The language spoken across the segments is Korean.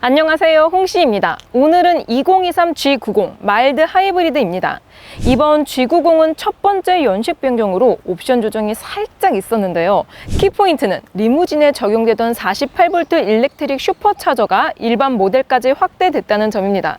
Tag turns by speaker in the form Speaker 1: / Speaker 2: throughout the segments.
Speaker 1: 안녕하세요, 홍시입니다. 오늘은 2023 G90 마일드 하이브리드입니다. 이번 G90은 첫 번째 연식 변경으로 옵션 조정이 살짝 있었는데요. 키포인트는 리무진에 적용되던 48V 일렉트릭 슈퍼차저가 일반 모델까지 확대됐다는 점입니다.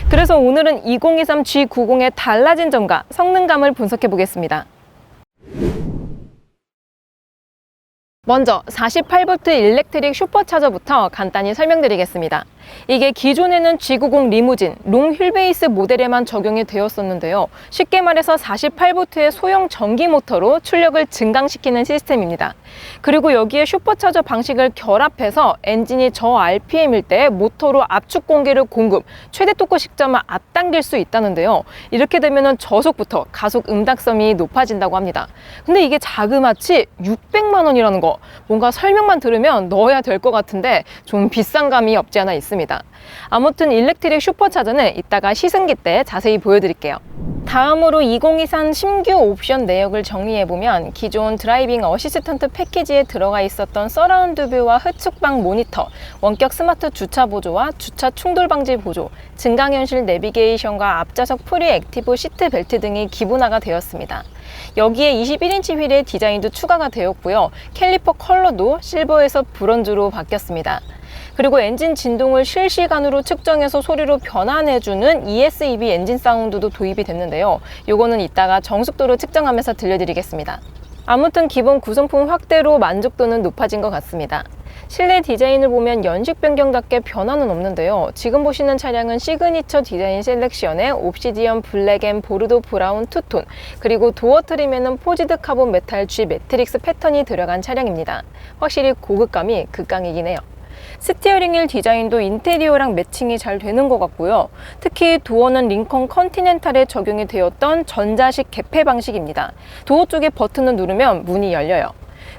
Speaker 1: 그래서 오늘은 2023 G90의 달라진 점과 성능감을 분석해 보겠습니다. 먼저 48V 일렉트릭 슈퍼차저부터 간단히 설명드리겠습니다. 이게 기존에는 G90 리무진, 롱 휠베이스 모델에만 적용이 되었었는데요. 쉽게 말해서 48V의 소형 전기 모터로 출력을 증강시키는 시스템입니다. 그리고 여기에 슈퍼차저 방식을 결합해서 엔진이 저 RPM일 때 모터로 압축 공기를 공급, 최대 토크 시점을 앞당길 수 있다는데요. 이렇게 되면 저속부터 가속 응답성이 높아진다고 합니다. 근데 이게 자그마치 600만 원이라는 거, 뭔가 설명만 들으면 넣어야 될 것 같은데 좀 비싼 감이 없지 않아 있습니다. 아무튼 일렉트릭 슈퍼차저는 이따가 시승기 때 자세히 보여드릴게요. 다음으로 2023 신규 옵션 내역을 정리해보면 기존 드라이빙 어시스턴트 패키지에 들어가 있었던 서라운드 뷰와 흐측방 모니터, 원격 스마트 주차 보조와 주차 충돌 방지 보조, 증강현실 내비게이션과 앞좌석 프리 액티브 시트 벨트 등이 기본화가 되었습니다. 여기에 21인치 휠의 디자인도 추가가 되었고요. 캘리퍼 컬러도 실버에서 브론즈로 바뀌었습니다. 그리고 엔진 진동을 실시간으로 측정해서 소리로 변환해주는 ESEB 엔진 사운드도 도입이 됐는데요. 요거는 이따가 정숙도로 측정하면서 들려드리겠습니다. 아무튼 기본 구성품 확대로 만족도는 높아진 것 같습니다. 실내 디자인을 보면 연식 변경답게 변화는 없는데요. 지금 보시는 차량은 시그니처 디자인 셀렉션에 옵시디언 블랙 앤 보르도 브라운 투톤, 그리고 도어 트림에는 포지드 카본 메탈 G 매트릭스 패턴이 들어간 차량입니다. 확실히 고급감이 극강이긴 해요. 스티어링 휠 디자인도 인테리어랑 매칭이 잘 되는 것 같고요. 특히 도어는 링컨 컨티넨탈에 적용이 되었던 전자식 개폐 방식입니다. 도어 쪽에 버튼을 누르면 문이 열려요.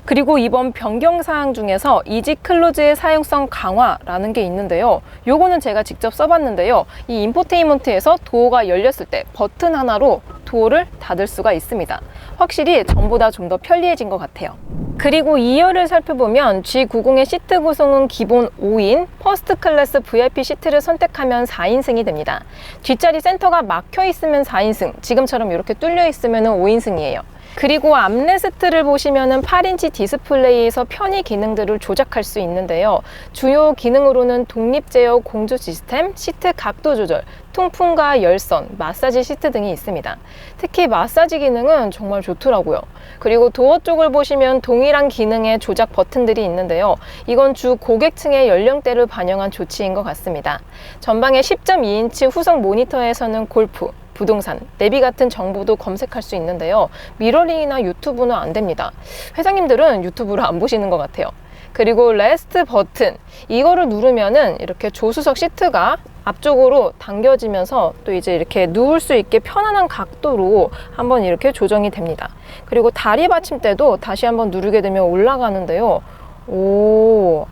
Speaker 1: 그리고 이번 변경 사항 중에서 이지 클로즈의 사용성 강화라는 게 있는데요. 요거는 제가 직접 써봤는데요. 이 인포테인먼트에서 도어가 열렸을 때 버튼 하나로 도어를 닫을 수가 있습니다. 확실히 전보다 좀 더 편리해진 것 같아요. 그리고 2열을 살펴보면 G90의 시트 구성은 기본 5인 퍼스트 클래스 VIP 시트를 선택하면 4인승이 됩니다. 뒷자리 센터가 막혀 있으면 4인승, 지금처럼 이렇게 뚫려 있으면 5인승이에요. 그리고 암레스트를 보시면은 8인치 디스플레이에서 편의 기능들을 조작할 수 있는데요. 주요 기능으로는 독립 제어 공조 시스템, 시트 각도 조절, 통풍과 열선, 마사지 시트 등이 있습니다. 특히 마사지 기능은 정말 좋더라고요. 그리고 도어 쪽을 보시면 동일한 기능의 조작 버튼들이 있는데요. 이건 주 고객층의 연령대를 반영한 조치인 것 같습니다. 전방에 10.2인치 후속 모니터에서는 골프, 부동산, 내비 같은 정보도 검색할 수 있는데요. 미러링이나 유튜브는 안 됩니다. 회장님들은 유튜브를 안 보시는 것 같아요. 그리고 레스트 버튼, 이거를 누르면은 이렇게 조수석 시트가 앞쪽으로 당겨지면서 또 이제 이렇게 누울 수 있게 편안한 각도로 한번 이렇게 조정이 됩니다. 그리고 다리 받침대도 다시 한번 누르게 되면 올라가는데요.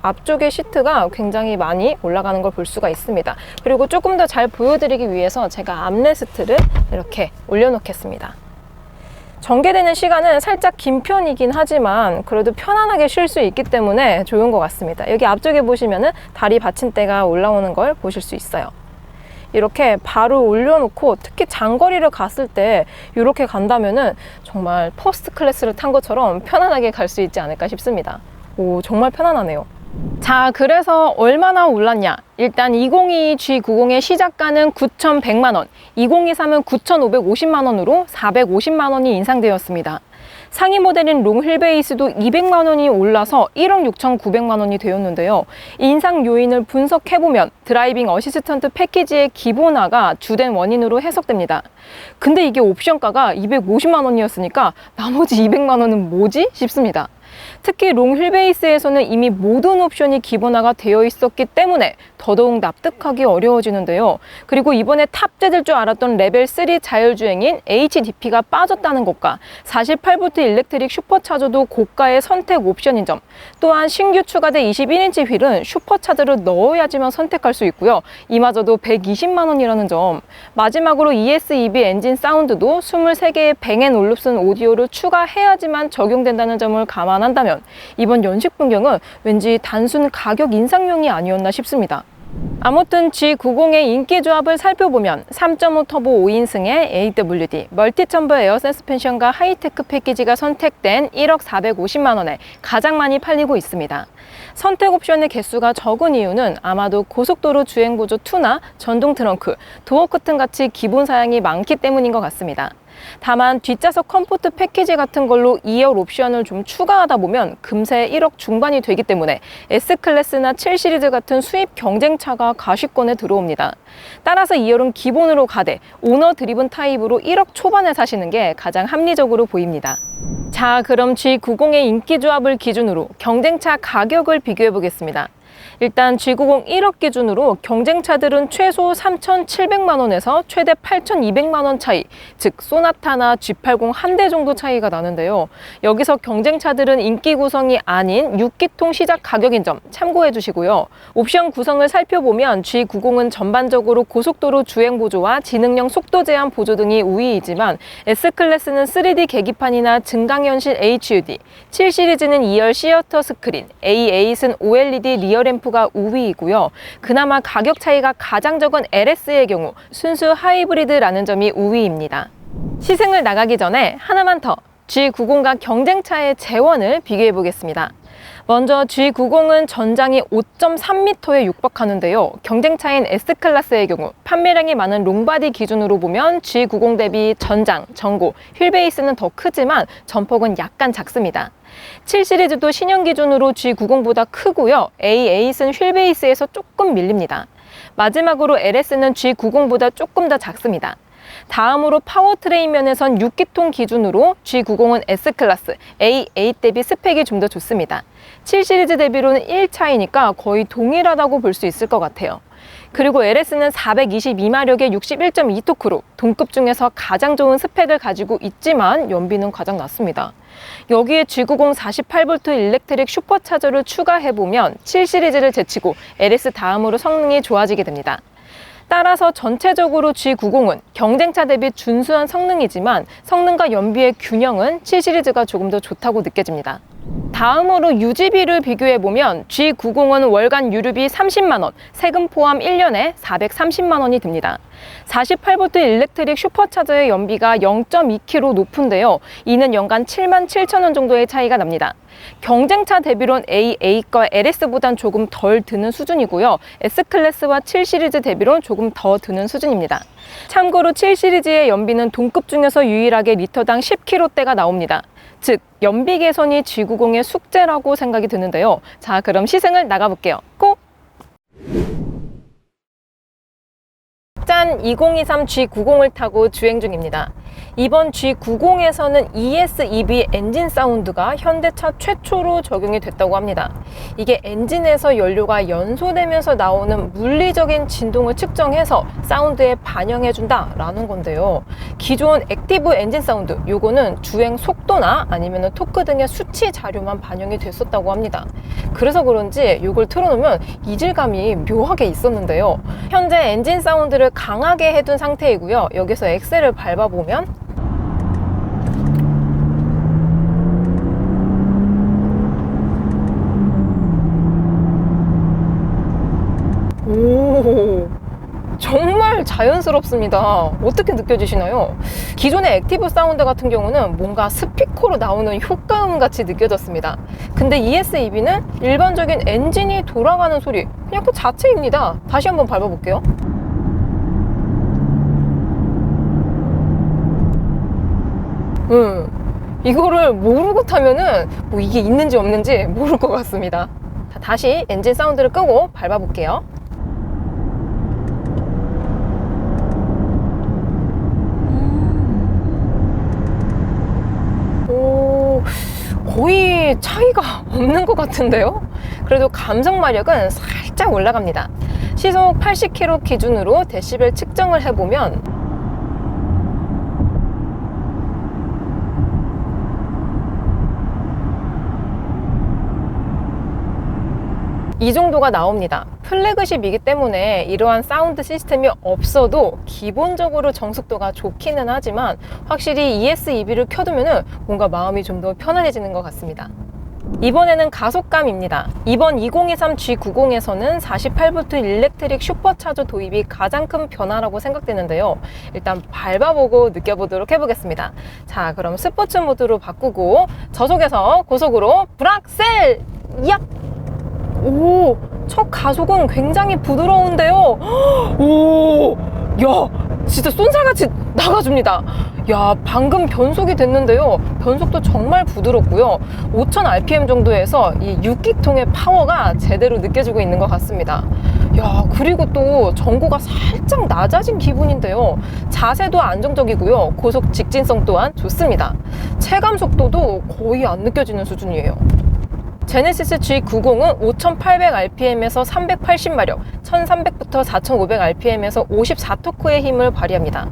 Speaker 1: 앞쪽의 시트가 굉장히 많이 올라가는 걸 볼 수가 있습니다. 그리고 조금 더 잘 보여드리기 위해서 제가 암레스트를 이렇게 올려놓겠습니다. 전개되는 시간은 살짝 긴 편이긴 하지만 그래도 편안하게 쉴 수 있기 때문에 좋은 것 같습니다. 여기 앞쪽에 보시면은 다리 받침대가 올라오는 걸 보실 수 있어요. 이렇게 바로 올려놓고 특히 장거리를 갔을 때 이렇게 간다면은 정말 퍼스트 클래스를 탄 것처럼 편안하게 갈 수 있지 않을까 싶습니다. 정말 편안하네요. 자, 그래서 얼마나 올랐냐? 일단 2022 G90의 시작가는 9,100만원, 2023은 9,550만원으로 450만원이 인상되었습니다. 상위 모델인 롱 휠베이스도 200만원이 올라서 1억 6,900만원이 되었는데요. 인상 요인을 분석해보면 드라이빙 어시스턴트 패키지의 기본화가 주된 원인으로 해석됩니다. 근데 이게 옵션가가 250만원이었으니까 나머지 200만원은 뭐지? 싶습니다. 특히 롱 휠베이스에서는 이미 모든 옵션이 기본화가 되어 있었기 때문에 더더욱 납득하기 어려워지는데요. 그리고 이번에 탑재될 줄 알았던 레벨 3 자율주행인 HDP가 빠졌다는 것과 48V 일렉트릭 슈퍼차저도 고가의 선택 옵션인 점, 또한 신규 추가된 21인치 휠은 슈퍼차저를 넣어야지만 선택할 수 있고요. 이마저도 120만원이라는 점, 마지막으로 ESEB 엔진 사운드도 23개의 뱅앤올룹슨 오디오를 추가해야지만 적용된다는 점을 감안한다면 이번 연식 변경은 왠지 단순 가격 인상용이 아니었나 싶습니다. 아무튼 G90의 인기 조합을 살펴보면 3.5 터보 5인승의 AWD 멀티첨버 에어 서스펜션과 하이테크 패키지가 선택된 1억 450만 원에 가장 많이 팔리고 있습니다. 선택 옵션의 개수가 적은 이유는 아마도 고속도로 주행보조 2나 전동 트렁크, 도어 커튼 같이 기본 사양이 많기 때문인 것 같습니다. 다만 뒷좌석 컴포트 패키지 같은 걸로 2열 옵션을 좀 추가하다 보면 금세 1억 중반이 되기 때문에 S클래스나 7시리즈 같은 수입 경쟁차가 가시권에 들어옵니다. 따라서 2열은 기본으로 가되 오너 드리븐 타입으로 1억 초반에 사시는 게 가장 합리적으로 보입니다. 자, 그럼 G90의 인기 조합을 기준으로 경쟁차 가격을 비교해 보겠습니다. 일단 G90 1억 기준으로 경쟁차들은 최소 3,700만 원에서 최대 8,200만 원 차이, 즉 소나타나 G80 한 대 정도 차이가 나는데요. 여기서 경쟁차들은 인기 구성이 아닌 6기통 시작 가격인 점 참고해 주시고요. 옵션 구성을 살펴보면 G90은 전반적으로 고속도로 주행 보조와 지능형 속도 제한 보조 등이 우위이지만 S클래스는 3D 계기판이나 증강현실 HUD, 7시리즈는 2열 시어터 스크린, A8은 OLED 리어 램프가 우위이고요. 그나마 가격 차이가 가장 적은 LS의 경우 순수 하이브리드라는 점이 우위입니다. 시승을 나가기 전에 하나만 더 G90과 경쟁차의 재원을 비교해 보겠습니다. 먼저 G90은 전장이 5.3m에 육박하는데요. 경쟁차인 S클래스의 경우 판매량이 많은 롱바디 기준으로 보면 G90 대비 전장, 전고, 휠베이스는 더 크지만 전폭은 약간 작습니다. 7시리즈도 신형 기준으로 G90보다 크고요. A8은 휠베이스에서 조금 밀립니다. 마지막으로 LS는 G90보다 조금 더 작습니다. 다음으로 파워트레인 면에선 6기통 기준으로 G90은 S클래스, A8 대비 스펙이 좀 더 좋습니다. 7시리즈 대비로는 1 차이니까 거의 동일하다고 볼 수 있을 것 같아요. 그리고 LS는 422마력의 61.2 토크로 동급 중에서 가장 좋은 스펙을 가지고 있지만 연비는 가장 낮습니다. 여기에 G90 48V 일렉트릭 슈퍼차저를 추가해보면 7시리즈를 제치고 LS 다음으로 성능이 좋아지게 됩니다. 따라서 전체적으로 G90은 경쟁차 대비 준수한 성능이지만 성능과 연비의 균형은 7시리즈가 조금 더 좋다고 느껴집니다. 다음으로 유지비를 비교해보면 G90은 월간 유류비 30만원, 세금 포함 1년에 430만원이 듭니다. 48V 일렉트릭 슈퍼차저의 연비가 0.2km 높은데요. 이는 연간 77,000원 정도의 차이가 납니다. 경쟁차 대비론 A8과 LS보단 조금 덜 드는 수준이고요. S클래스와 7시리즈 대비론 조금 더 드는 수준입니다. 참고로 7시리즈의 연비는 동급 중에서 유일하게 리터당 10km대가 나옵니다. 즉, 연비 개선이 G90의 숙제라고 생각이 드는데요. 자, 그럼 시승을 나가볼게요. 고! 짠! 2023 G90을 타고 주행 중입니다. 이번 G90에서는 ES-EV 엔진 사운드가 현대차 최초로 적용이 됐다고 합니다. 이게 엔진에서 연료가 연소되면서 나오는 물리적인 진동을 측정해서 사운드에 반영해준다 라는 건데요. 기존 액티브 엔진 사운드, 요거는 주행 속도나 아니면 토크 등의 수치 자료만 반영이 됐었다고 합니다. 그래서 그런지 요걸 틀어놓으면 이질감이 묘하게 있었는데요. 현재 엔진 사운드를 강하게 해둔 상태이고요. 여기서 엑셀을 밟아보면 오, 정말 자연스럽습니다. 어떻게 느껴지시나요? 기존의 액티브 사운드 같은 경우는 뭔가 스피커로 나오는 효과음 같이 느껴졌습니다. 근데 ES-EV는 일반적인 엔진이 돌아가는 소리, 그냥 그 자체입니다. 다시 한번 밟아볼게요. 이거를 모르고 타면은 뭐 이게 있는지 없는지 모를 것 같습니다. 자, 다시 엔진 사운드를 끄고 밟아볼게요. 거의 차이가 없는 것 같은데요? 그래도 감속 마력은 살짝 올라갑니다. 시속 80km 기준으로 데시벨 측정을 해보면 이 정도가 나옵니다. 플래그십이기 때문에 이러한 사운드 시스템이 없어도 기본적으로 정숙도가 좋기는 하지만 확실히 ES-EV를 켜두면 뭔가 마음이 좀 더 편안해지는 것 같습니다. 이번에는 가속감입니다. 이번 2023 G90에서는 48V 일렉트릭 슈퍼차저 도입이 가장 큰 변화라고 생각되는데요. 일단 밟아보고 느껴보도록 해보겠습니다. 자, 그럼 스포츠 모드로 바꾸고 저속에서 고속으로 브락셀! 야! 오! 첫 가속은 굉장히 부드러운데요. 오! 야! 진짜 쏜살같이 나가줍니다. 야, 방금 변속이 됐는데요. 변속도 정말 부드럽고요. 5000rpm 정도에서 이 6기통의 파워가 제대로 느껴지고 있는 것 같습니다. 야, 그리고 또 전고가 살짝 낮아진 기분인데요. 자세도 안정적이고요. 고속 직진성 또한 좋습니다. 체감 속도도 거의 안 느껴지는 수준이에요. 제네시스 G90은 5800rpm에서 380마력, 1300부터 4500rpm에서 54토크의 힘을 발휘합니다.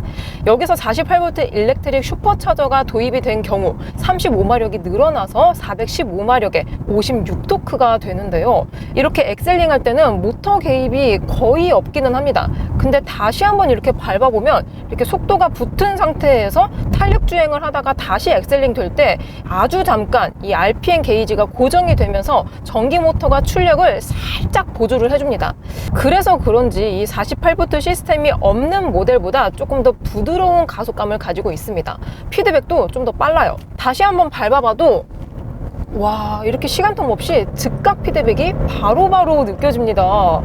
Speaker 1: 여기서 48V 일렉트릭 슈퍼차저가 도입이 된 경우 35마력이 늘어나서 415마력에 56토크가 되는데요. 이렇게 엑셀링 할 때는 모터 개입이 거의 없기는 합니다. 근데 다시 한번 이렇게 밟아보면 이렇게 속도가 붙은 상태에서 탄력 주행을 하다가 다시 엑셀링 될 때 아주 잠깐 이 RPM 게이지가 고정이 되면서 전기 모터가 출력을 살짝 보조를 해줍니다. 그래서 그런지 이 48V 시스템이 없는 모델보다 조금 더 부드러운 가속감을 가지고 있습니다. 피드백도 좀 더 빨라요. 다시 한번 밟아봐도 와, 이렇게 시간텀 없이 즉각 피드백이 바로바로 느껴집니다.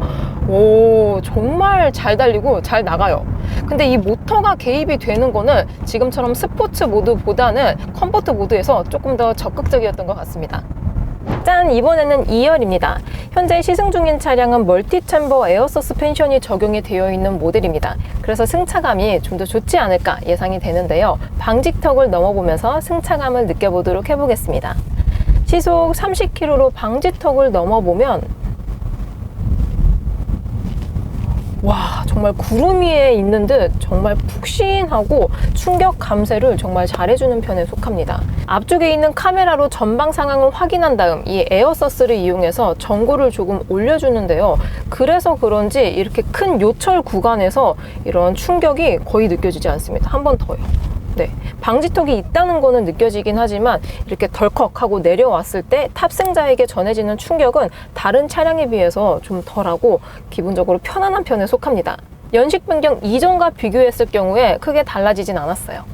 Speaker 1: 오, 정말 잘 달리고 잘 나가요. 근데 이 모터가 개입이 되는 거는 지금처럼 스포츠 모드보다는 컴포트 모드에서 조금 더 적극적이었던 것 같습니다. 짠! 이번에는 2열입니다. 현재 시승 중인 차량은 멀티챔버 에어 서스펜션이 적용이 되어 있는 모델입니다. 그래서 승차감이 좀 더 좋지 않을까 예상이 되는데요. 방지턱을 넘어보면서 승차감을 느껴보도록 해보겠습니다. 시속 30km로 방지턱을 넘어보면 와, 정말 구름 위에 있는 듯 정말 푹신하고 충격 감쇄를 정말 잘해주는 편에 속합니다. 앞쪽에 있는 카메라로 전방 상황을 확인한 다음 이 에어서스를 이용해서 전고를 조금 올려주는데요. 그래서 그런지 이렇게 큰 요철 구간에서 이런 충격이 거의 느껴지지 않습니다. 한 번 더요. 네, 방지턱이 있다는 거는 느껴지긴 하지만 이렇게 덜컥하고 내려왔을 때 탑승자에게 전해지는 충격은 다른 차량에 비해서 좀 덜하고 기본적으로 편안한 편에 속합니다. 연식 변경 이전과 비교했을 경우에 크게 달라지진 않았어요.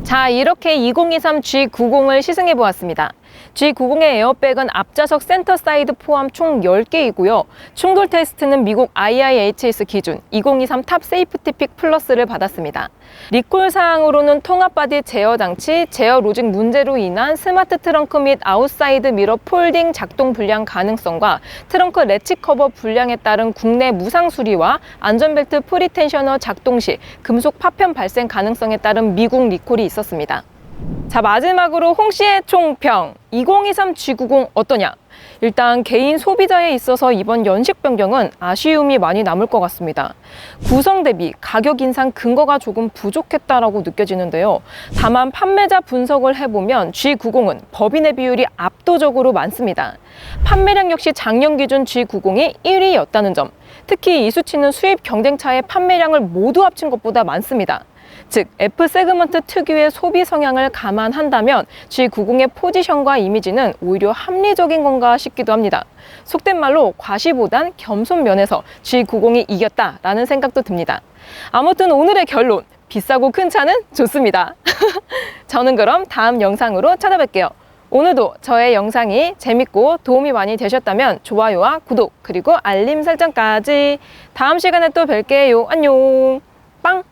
Speaker 1: 자, 이렇게 2023 G90을 시승해 보았습니다. G90의 에어백은 앞좌석 센터 사이드 포함 총 10개이고요. 충돌 테스트는 미국 IIHS 기준 2023 탑 세이프티 픽 플러스를 받았습니다. 리콜 사항으로는 통합 바디 제어 장치, 제어 로직 문제로 인한 스마트 트렁크 및 아웃사이드 미러 폴딩 작동 불량 가능성과 트렁크 레치 커버 불량에 따른 국내 무상 수리와 안전벨트 프리텐셔너 작동 시 금속 파편 발생 가능성에 따른 미국 리콜이 있었습니다. 자, 마지막으로 홍 씨의 총평. 2023 G90 어떠냐? 일단 개인 소비자에 있어서 이번 연식 변경은 아쉬움이 많이 남을 것 같습니다. 구성 대비 가격 인상 근거가 조금 부족했다라고 느껴지는데요. 다만 판매자 분석을 해보면 G90은 법인의 비율이 압도적으로 많습니다. 판매량 역시 작년 기준 G90이 1위였다는 점. 특히 이 수치는 수입 경쟁차의 판매량을 모두 합친 것보다 많습니다. 즉, F 세그먼트 특유의 소비 성향을 감안한다면 G90의 포지션과 이미지는 오히려 합리적인 건가 싶기도 합니다. 속된 말로 과시보단 겸손 면에서 G90이 이겼다라는 생각도 듭니다. 아무튼 오늘의 결론, 비싸고 큰 차는 좋습니다. 저는 그럼 다음 영상으로 찾아뵐게요. 오늘도 저의 영상이 재밌고 도움이 많이 되셨다면 좋아요와 구독 그리고 알림 설정까지. 다음 시간에 또 뵐게요. 안녕. 빵!